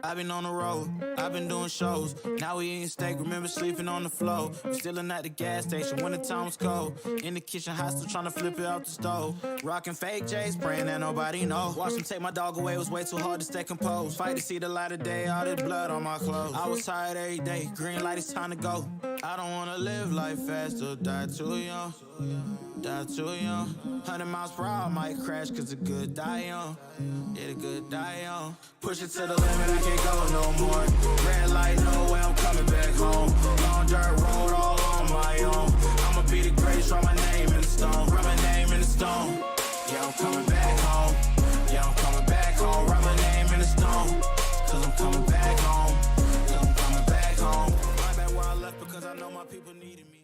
I've been on the road, I've been doing shows. Now we eating steak, remember sleeping on the floor. Stealing at the gas station when the time was cold. In the kitchen, hot still trying to flip it out the stove. Rocking fake J's, praying that nobody know. Watch them take my dog away, it was way too hard to stay composed. Fight to see the light of day, all this blood on my clothes. I was tired every day, green light, it's time to go. I don't wanna live life fast or die too young. Die too young. 100 miles per hour, might crash cause the good die young. Yeah, the good die young. Push it to the limit, I can't go no more. Red light, no way, I'm coming back home. Long dirt road, all on my own. I'ma be the greatest, write my name in the stone. Write my name in the stone. Yeah, I'm coming back home. Yeah, I'm coming back home. Write my name in the stone. Cause I'm coming back home. Cause I'm coming back home. Right back where I left because I know my people needed me.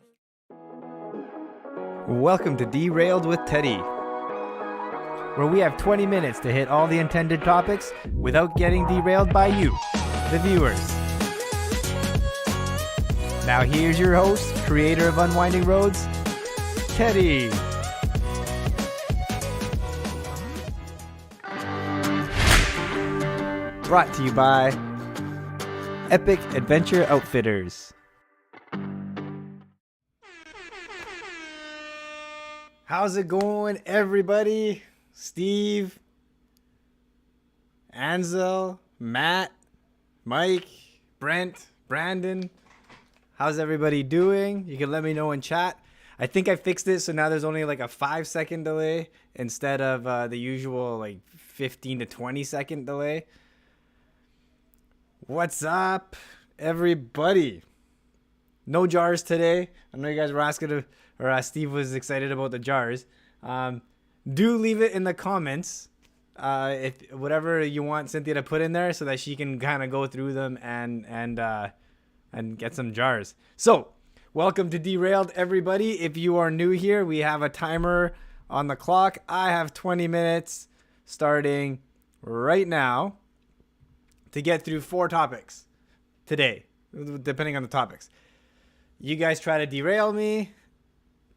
Welcome to Derailed with Teddy, where we have 20 minutes to hit all the intended topics without getting derailed by you, the viewers. Now here's your host, creator of Unwinding Roads, Teddy. Brought to you by Epic Adventure Outfitters. How's it going, everybody? Steve, Ansel, Matt, Mike, Brent, Brandon. How's everybody doing? You can let me know in chat. I think I fixed it, so now there's only like a 5-second delay instead of the usual like 15 to 20-second delay. What's up, everybody? No jars today. I know you guys were asking Steve was excited about the jars. Do leave it in the comments if whatever you want Cynthia to put in there so that she can kind of go through them and get some jars. So, welcome to Derailed, everybody. If you are new here, we have a timer on the clock. I have 20 minutes starting right now to get through 4 topics today, depending on the topics. You guys try to derail me.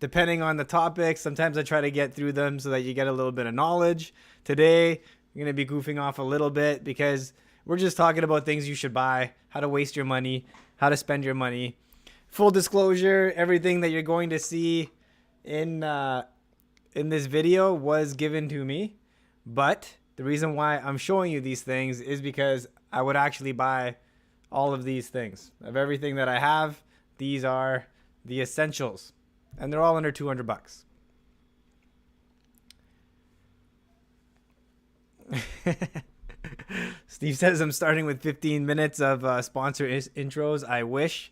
Depending on the topic, sometimes I try to get through them so that you get a little bit of knowledge. Today, I'm going to be goofing off a little bit because we're just talking about things you should buy, how to waste your money, how to spend your money. Full disclosure, everything that you're going to see in this video was given to me. But the reason why I'm showing you these things is because I would actually buy all of these things. Of everything that I have, these are the essentials. And they're all under $200. Steve says I'm starting with 15 minutes of sponsor intros. I wish.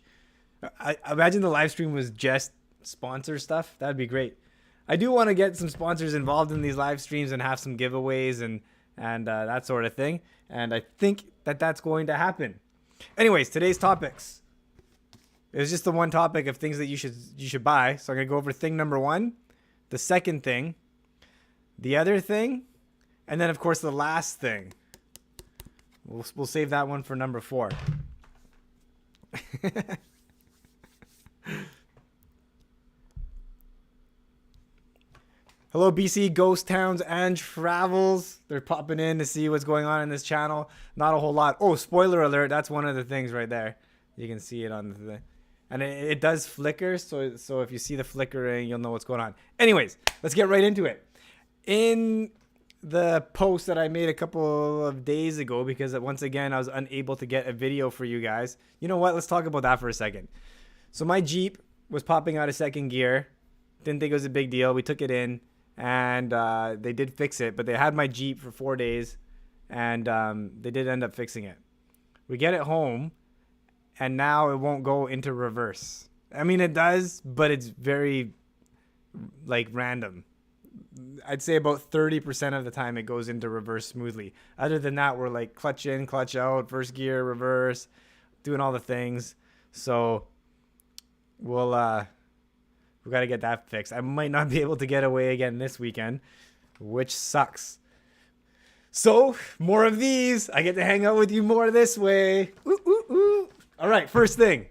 I imagine the live stream was just sponsor stuff. That'd be great. I do want to get some sponsors involved in these live streams and have some giveaways and that sort of thing. And I think that that's going to happen. Anyways, today's topics. It was just the one topic of things that you should buy. So I'm going to go over thing number 1, the second thing, the other thing, and then, of course, the last thing. We'll save that one for number 4. Hello, BC Ghost Towns and Travels. They're popping in to see what's going on in this channel. Not a whole lot. Oh, spoiler alert. That's one of the things right there. You can see it on the... And it does flicker, so if you see the flickering, you'll know what's going on. Anyways, let's get right into it. In the post that I made a couple of days ago, because once again, I was unable to get a video for you guys. You know what? Let's talk about that for a second. So my Jeep was popping out of second gear. Didn't think it was a big deal. We took it in, and they did fix it. But they had my Jeep for 4 days, and they did end up fixing it. We get it home. And now it won't go into reverse. I mean, it does, but it's very, like, random. I'd say about 30% of the time it goes into reverse smoothly. Other than that, we're, like, clutch in, clutch out, first gear, reverse, doing all the things. So we got to get that fixed. I might not be able to get away again this weekend, which sucks. So, more of these. I get to hang out with you more this way. Ooh, ooh, ooh. All right, first thing.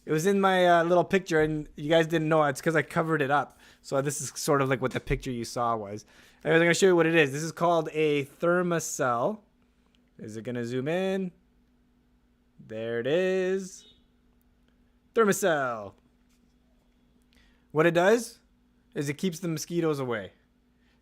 It was in my little picture, and you guys didn't know it. It's because I covered it up. So this is sort of like what the picture you saw was. Anyways, I'm going to show you what it is. This is called a Thermacell Is it going to zoom in? There it is. Thermacell. What it does is it keeps the mosquitoes away.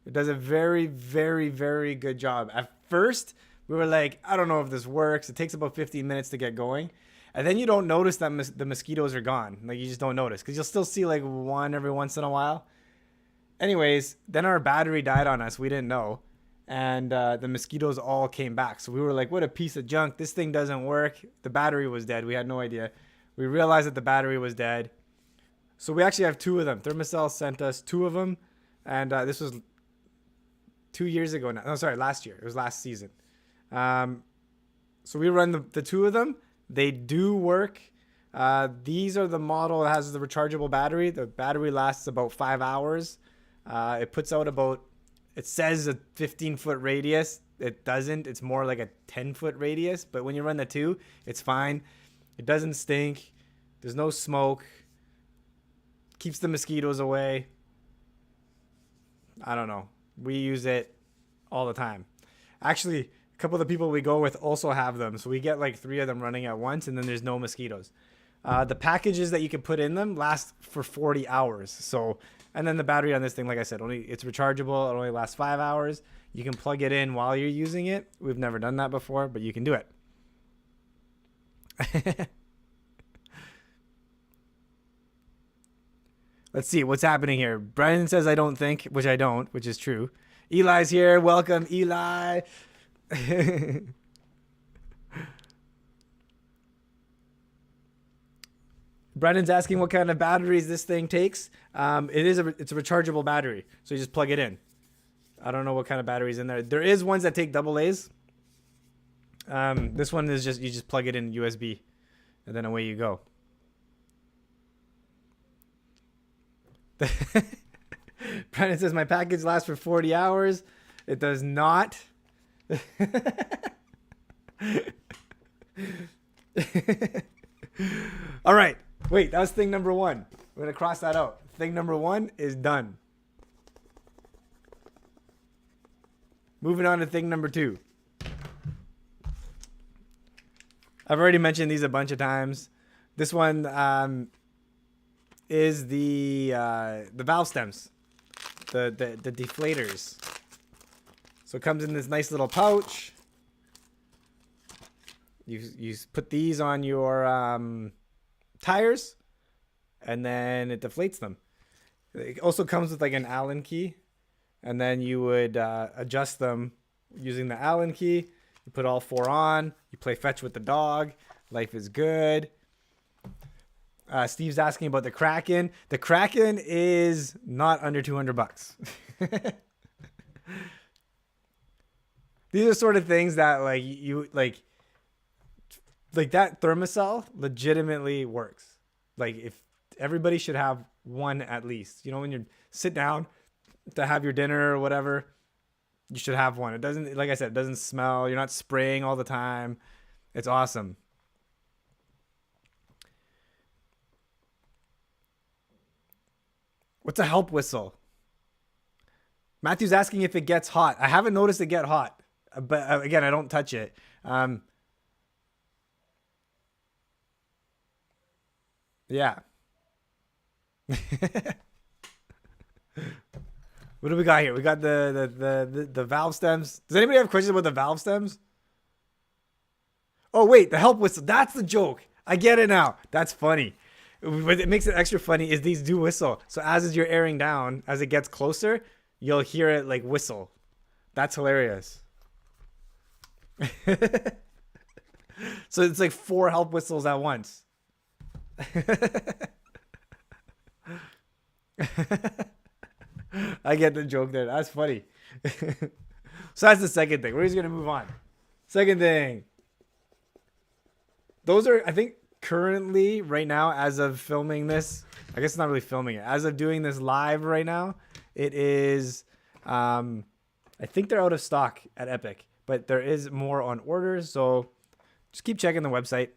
It does a very, very, very good job. At first, we were like, I don't know if this works. It takes about 15 minutes to get going. And then you don't notice that the mosquitoes are gone. Like, you just don't notice. Because you'll still see like one every once in a while. Anyways, then our battery died on us. We didn't know. And the mosquitoes all came back. So we were like, what a piece of junk. This thing doesn't work. The battery was dead. We had no idea. We realized that the battery was dead. So we actually have 2 of them. Thermacell sent us 2 of them. And this was 2 years ago now. No, sorry, last year. It was last season. So we run the 2 of them. They do work. These are the model that has the rechargeable battery. The battery lasts about 5 hours. It puts out about, it says a 15-foot radius. It doesn't. It's more like a 10-foot radius. But when you run the 2, it's fine. It doesn't stink. There's no smoke. Keeps the mosquitoes away. I don't know. We use it all the time. Actually, a couple of the people we go with also have them. So we get like 3 of them running at once, and then there's no mosquitoes. The packages that you can put in them last for 40 hours. So, and then the battery on this thing, like I said, it's rechargeable. It only lasts 5 hours. You can plug it in while you're using it. We've never done that before, but you can do it. Let's see what's happening here. Brian says I don't think, which I don't, which is true. Eli's here. Welcome, Eli. Brandon's asking what kind of batteries this thing takes. It's a rechargeable battery, so you just plug it in. I don't know what kind of batteries in there. There is ones that take AA's. This one is just, you just plug it in USB, and then away you go. Brandon says my package lasts for 40 hours. It does not. All right. Wait, that was thing number 1. We're going to cross that out. Thing number 1 is done. Moving on to thing number 2. I've already mentioned these a bunch of times. This one is the valve stems, the deflators. So it comes in this nice little pouch. You put these on your tires, and then it deflates them. It also comes with like an Allen key, and then you would adjust them using the Allen key. You put all 4 on. You play fetch with the dog. Life is good. Steve's asking about the Kraken. The Kraken is not under $200. These are sort of things that like you like that Thermacell legitimately works. Like, if everybody should have one at least. You know, when you sit down to have your dinner or whatever, you should have one. It doesn't, like I said, it doesn't smell. You're not spraying all the time. It's awesome. What's a help whistle? Matthew's asking if it gets hot. I haven't noticed it get hot, but again, I don't touch it. Yeah. What do we got here? We got the valve stems. Does anybody have questions about the valve stems? Oh wait, the help whistle. That's the joke. I get it now. That's funny. What it makes it extra funny is these do whistle. So as you're airing down, as it gets closer, you'll hear it like whistle. That's hilarious. So it's like 4 help whistles at once. I get the joke there. That's funny. So that's the second thing. We're just going to move on. Second thing. Those are, I think, currently, right now, as of filming this, I guess it's not really filming it. As of doing this live right now, it is, I think they're out of stock at Epic, but there is more on order. So just keep checking the website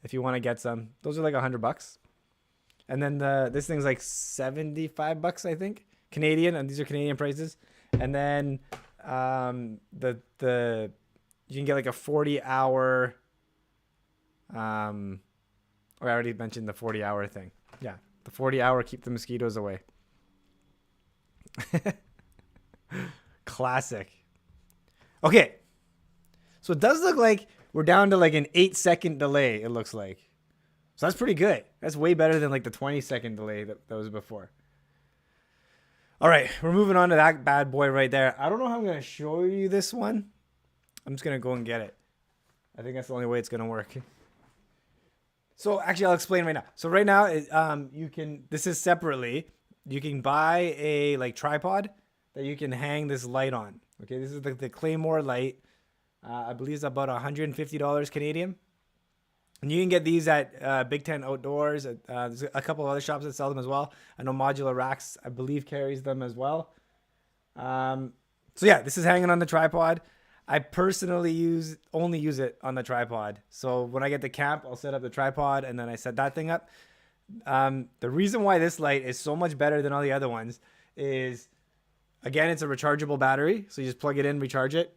if you want to get some. Those are like $100. And then this thing's like $75, I think, Canadian, and these are Canadian prices. And then the you can get like a 40-hour. I already mentioned the 40-hour thing. Yeah, the 40-hour keep the mosquitoes away. Classic. Okay, so it does look like we're down to like an 8-second delay. It looks like, so that's pretty good. That's way better than like the 20-second delay that was before. All right, we're moving on to that bad boy right there. I don't know how I'm gonna show you this one. I'm just gonna go and get it. I think that's the only way it's gonna work. So actually, I'll explain right now. So right now, you can. This is separately. You can buy a like tripod that you can hang this light on. Okay, this is the Claymore Light. I believe it's about $150 Canadian. And you can get these at Big Tent Outdoors. There's a couple of other shops that sell them as well. I know Modular Racks, I believe, carries them as well. So yeah, this is hanging on the tripod. I personally only use it on the tripod. So when I get to camp, I'll set up the tripod and then I set that thing up. The reason why this light is so much better than all the other ones is, again, it's a rechargeable battery. So you just plug it in, recharge it.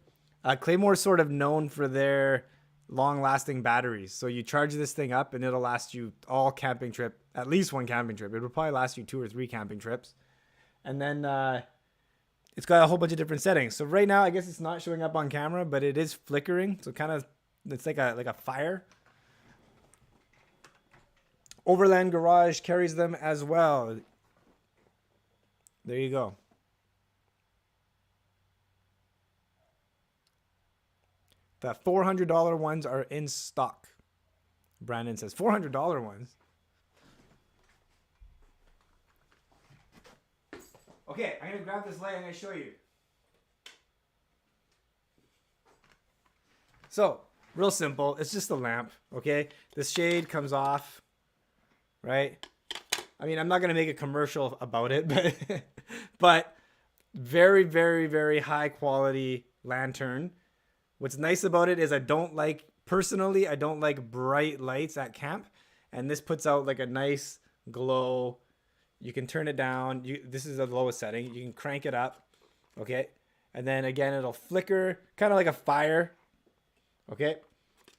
Claymore is sort of known for their long-lasting batteries. So you charge this thing up and it'll last you all camping trip, at least one camping trip. It will probably last you 2 or 3 camping trips. And then it's got a whole bunch of different settings. So right now, I guess it's not showing up on camera, but it is flickering. So kind of, it's like a fire. Overland Garage carries them as well. There you go. The $400 ones are in stock. Brandon says $400 ones. Okay, I'm going to grab this light. I'm going to show you. So, real simple. It's just a lamp, okay? The shade comes off, right? I mean, I'm not going to make a commercial about it, but very, very, very high quality lantern. What's nice about it is personally, I don't like bright lights at camp. And this puts out like a nice glow. You can turn it down. This is the lowest setting. You can crank it up. Okay. And then again, it'll flicker kind of like a fire. Okay.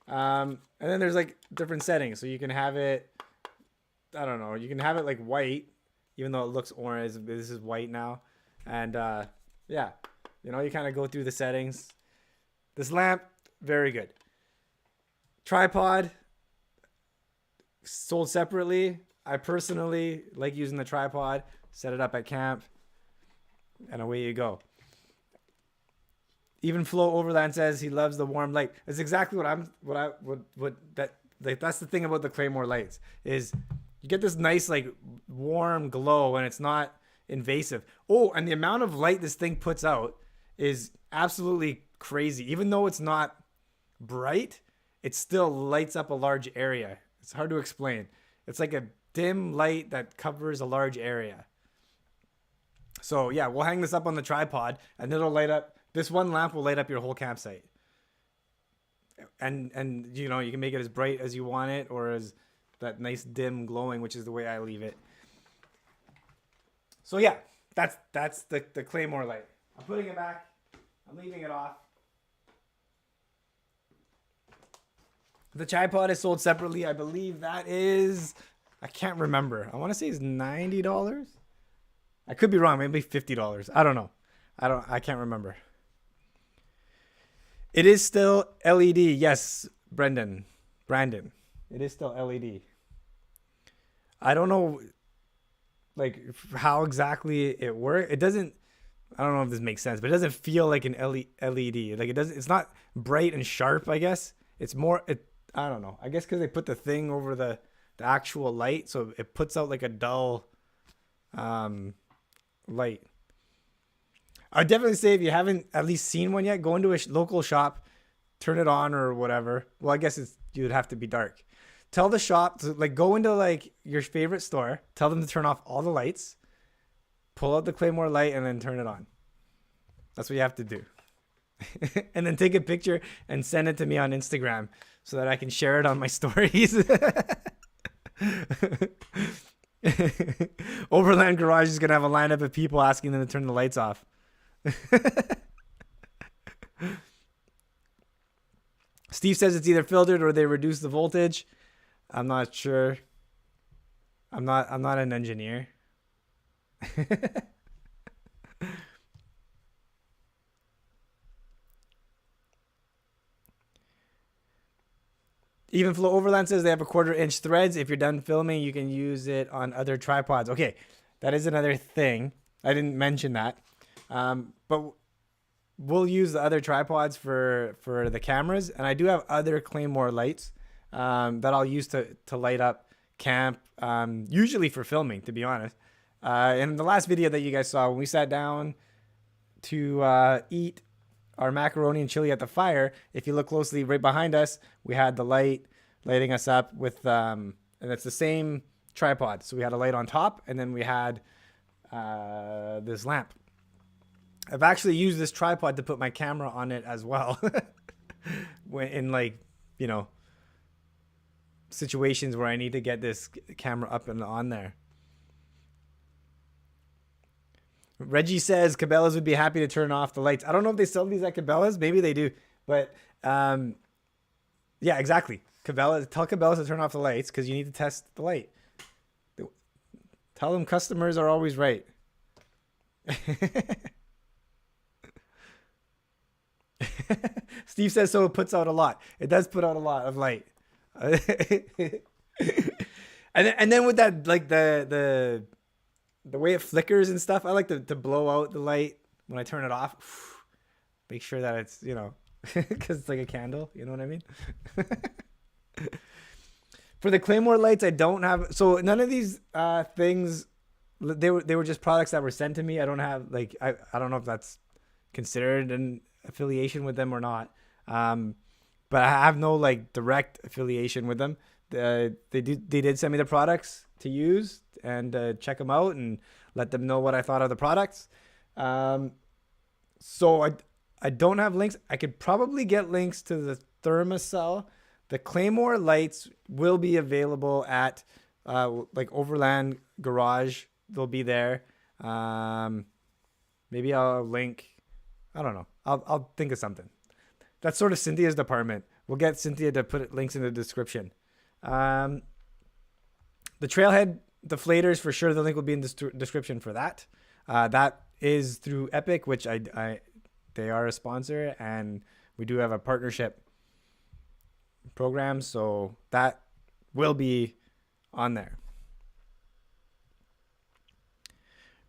And then there's like different settings. So you can have it, I don't know, you can have it like white, even though it looks orange. This is white now. And yeah, you know, you kind of go through the settings. This lamp, very good. Tripod, sold separately. I personally like using the tripod. Set it up at camp, and away you go. Even Flo Overland says he loves the warm light. That's exactly that's the thing about the Claymore lights is you get this nice like warm glow and it's not invasive. Oh, and the amount of light this thing puts out is absolutely crazy. Even though it's not bright, it still lights up a large area. It's hard to explain. It's like a dim light that covers a large area. So yeah, we'll hang this up on the tripod and it'll light up. This one lamp will light up your whole campsite. And you know, you can make it as bright as you want it or as that nice dim glowing, which is the way I leave it. So yeah, that's the Claymore light. I'm putting it back. I'm leaving it off. The tripod is sold separately. I believe that is, I can't remember. I want to say it's $90. I could be wrong. Maybe $50. I don't know. I can't remember. It is still LED. Yes, Brandon. It is still LED. I don't know like how exactly it works. It doesn't, I don't know if this makes sense, but it doesn't feel like an LED. Like it's not bright and sharp, I guess. It's more, I don't know. I guess because they put the thing over the actual light, so it puts out like a dull light. I'd definitely say if you haven't at least seen one yet, go into a local shop, turn it on or whatever. Well, I guess you'd have to be dark. Tell the shop to like go into like your favorite store, tell them to turn off all the lights, pull out the Claymore light, and then turn it on. That's what you have to do. And then take a picture and send it to me on Instagram so that I can share it on my stories. Overland Garage is going to have a lineup of people asking them to turn the lights off. Steve says it's either filtered or they reduce the voltage. I'm not sure. I'm not an engineer. Even Flow Overland says they have a 1/4-inch threads. If you're done filming, you can use it on other tripods. Okay, that is another thing. I didn't mention that. But we'll use the other tripods for the cameras. And I do have other Claymore lights that I'll use to light up camp, usually for filming, to be honest. In the last video that you guys saw, when we sat down to eat our macaroni and chili at the fire, if you look closely right behind us, we had the light lighting us up with, and it's the same tripod. So we had a light on top, and then we had this lamp. I've actually used this tripod to put my camera on it as well. When in, like, you know, situations where I need to get this camera up and on there. Reggie says Cabela's would be happy to turn off the lights. I don't know if they sell these at Cabela's. Maybe they do. But yeah, exactly. Tell Cabela's to turn off the lights because you need to test the light. Tell them customers are always right. Steve says so. It puts out a lot. It does put out a lot of light. And then with that, like the way it flickers and stuff, I like to blow out the light when I turn it off. Make sure that it's, you know, because it's like a candle. You know what I mean? For the Claymore lights, I don't have. So none of these things. They were just products that were sent to me. I don't have, like, I don't know if that's considered an affiliation with them or not. But I have no, like, direct affiliation with them. They did send me the products to use and check them out and let them know what I thought of the products. So I don't have links. I could probably get links to the Thermacell. The Claymore lights will be available at like Overland Garage. They'll be there. Maybe I'll link. I don't know. I'll think of something. That's sort of Cynthia's department. We'll get Cynthia to put links in the description. The Trailhead deflators, for sure, the link will be in the description for that. That is through Epic, which they are a sponsor, and we do have a partnership program, so that will be on there.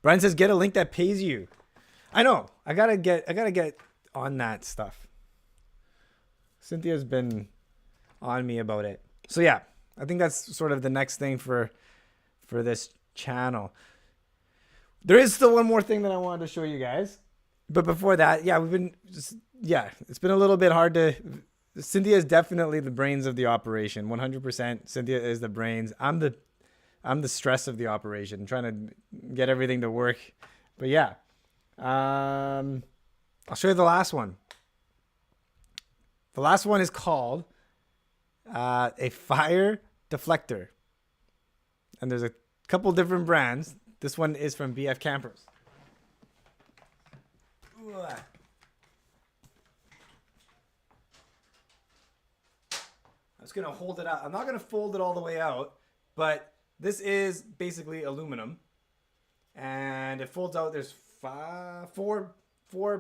Brian says, get a link that pays you. I know. I gotta get on that stuff. Cynthia's been on me about it. So yeah, I think that's sort of the next thing for this channel. There is still one more thing that I wanted to show you guys. But before that, yeah, it's been a little bit hard to. Cynthia is definitely the brains of the operation. 100%. Cynthia is the brains. I'm the stress of the operation, trying to get everything to work. But yeah, I'll show you the last one. The last one is called a fire deflector. And there's a couple different brands. This one is from BF Campers. I'm just going to hold it out. I'm not going to fold it all the way out, but this is basically aluminum. And it folds out. There's four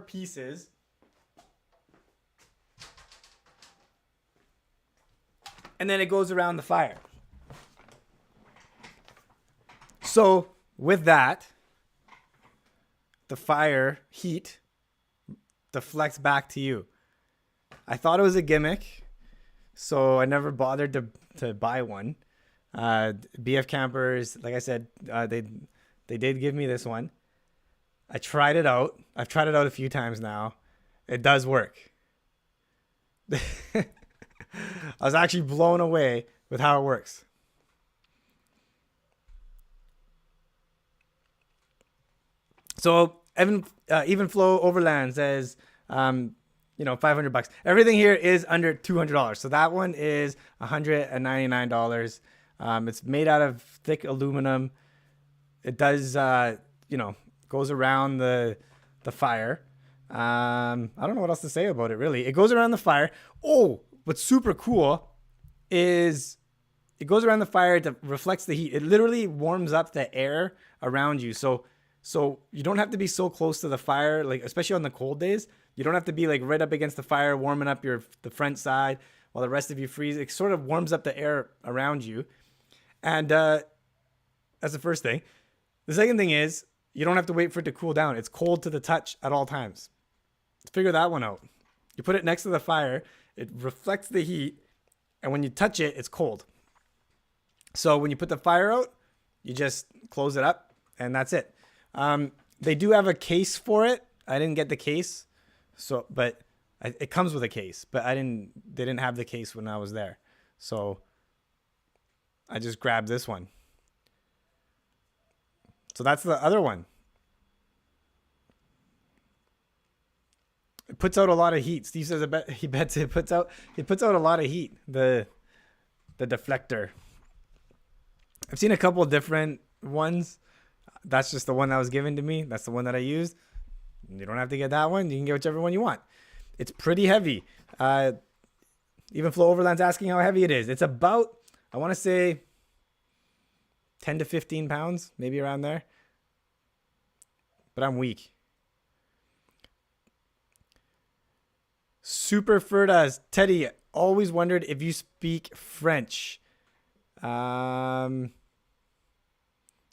pieces. And then it goes around the fire. So with that, the fire heat deflects back to you. I thought it was a gimmick, so I never bothered to buy one. BF Campers, like I said, they did give me this one. I tried it out. I've tried it out a few times now. It does work. I was actually blown away with how it works. So Even Flow Overland says, $500. Everything here is under $200. So that one is $199. It's made out of thick aluminum. It does, goes around the fire. I don't know what else to say about it, really. It goes around the fire. Oh, what's super cool is it goes around the fire, it reflects the heat. It literally warms up the air around you. So you don't have to be so close to the fire, like especially on the cold days. You don't have to be like right up against the fire, warming up the front side while the rest of you freeze. It sort of warms up the air around you. And that's the first thing. The second thing is you don't have to wait for it to cool down. It's cold to the touch at all times. Let's figure that one out. You put it next to the fire, it reflects the heat, and when you touch it, it's cold. So when you put the fire out, you just close it up, and that's it. They do have a case for it. I didn't get the case, but it comes with a case. But they didn't have the case when I was there, so I just grabbed this one. So that's the other one. It puts out a lot of heat. Steve says he bets it puts out a lot of heat. The deflector. I've seen a couple of different ones. That's just the one that was given to me. That's the one that I used. You don't have to get that one. You can get whichever one you want. It's pretty heavy. Even Flo Overland's asking how heavy it is. It's about, I want to say, 10 to 15 pounds, maybe around there. But I'm weak. Super Ferdas. Teddy, always wondered if you speak French. I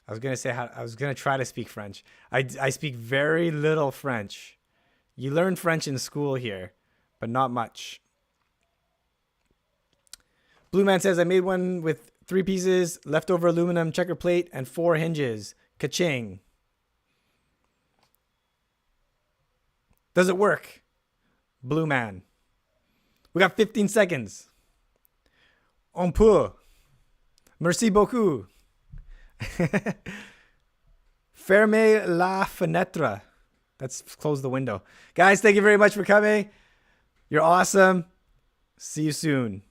was gonna try to speak French. I speak very little French. You learn French in school here, but not much. Blue Man says I made one with 3 pieces, leftover aluminum checker plate, and 4 hinges. Ka-ching. Does it work? Blue Man. We got 15 seconds. On peut. Merci beaucoup. Fermez la fenêtre. Let's close the window. Guys, thank you very much for coming. You're awesome. See you soon.